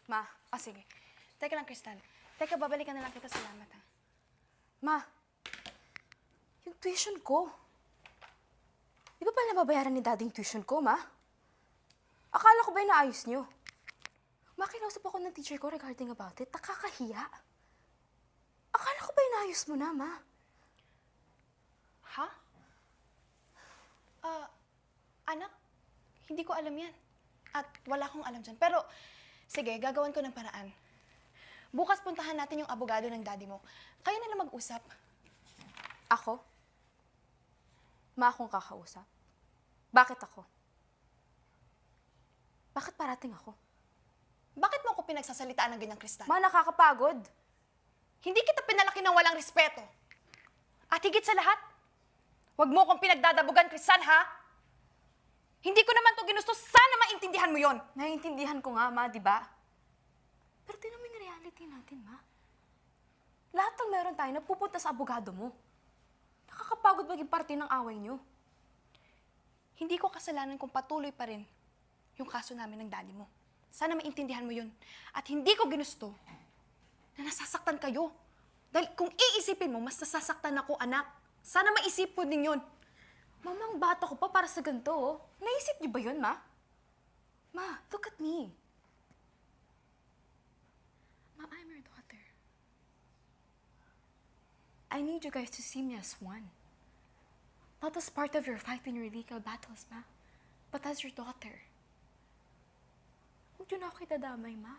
Ma, sige. Teka lang, Crystal. Teka, babalikan na lang kita. Salamat, ha. Ma, yung tuition ko. Di ba pala nababayaran ni Daddy yung tuition ko, Ma? Akala ko ba inaayos niyo? Ma, kinausap ako ng teacher ko regarding about it. Nakakahiya. Akala ko ba inaayos mo na, Ma? Ha? Anak, hindi ko alam yan. At wala akong alam dyan. Pero, sige, gagawan ko ng paraan. Bukas puntahan natin yung abogado ng daddy mo. Kayo na lang mag-usap. Ako? Ma akong kakausap? Bakit ako? Bakit parating ako? Bakit mo ako pinagsasalitaan ng ganyang kristal? Ma, nakakapagod. Hindi kita pinalaki ng walang respeto. At higit sa lahat, huwag mo akong pinagdadabugan, Kristal, ha? Hindi ko naman to ginusto. Sana maintindihan mo yon. Naiintindihan ko nga, Ma, di ba? Pero tinan mo yung reality natin, Ma. Lahat ng meron tayo napupunta sa abogado mo. Nakakapagod maging parte ng away niyo. Hindi ko kasalanan kung patuloy pa rin yung kaso namin ng daddy mo. Sana maintindihan mo yun. At hindi ko ginusto na nasasaktan kayo. Dahil kung iisipin mo, mas nasasaktan ako, anak. Sana maisip mo din yun. Mamang bata ko pa para sa ganito, oh. Naisip niyo ba yun, Ma? Ma, look at me. Ma, I'm your daughter. I need you guys to see me as one. Not as part of your fight in your legal battles, Ma. But as your daughter. Huwag niyo na ako itadamay, Ma.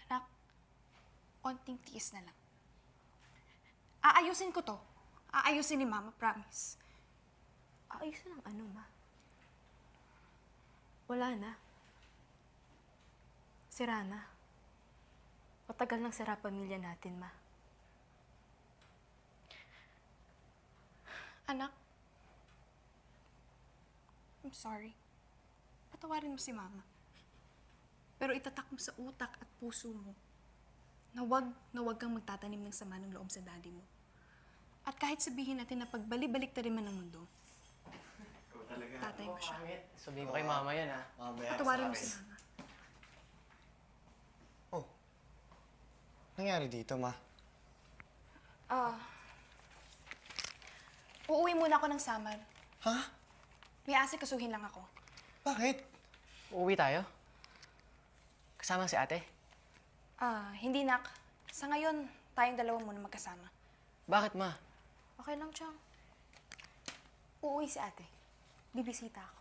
Anak, onting tiis na lang. Aayusin ko to. Aayusin ni Mama, promise. Ayusin ang ano, Ma? Wala na. Sira na. Matagal nang sira pamilya natin, Ma. Anak, I'm sorry. Patawarin mo si Mama. Pero itatak mo sa utak at puso mo na wag kang magtatanim ng sama ng loob sa daddy mo. At kahit sabihin natin na pagbalik-balik ta rin man ng mundo, tatay mo siya. Sabihin ko kay Mama yan, ha? Patawarin mo si Mama. Oh, nangyari dito, Ma? Uuwi muna ako ng Samar. Ha? May asikasuhin lang ako. Bakit? Uuwi tayo? Kasama si ate? Hindi, nak. Sa ngayon, tayong dalawa muna magkasama. Bakit, Ma? Okay lang, Chang. Uuwi si ate. Bibisita ako.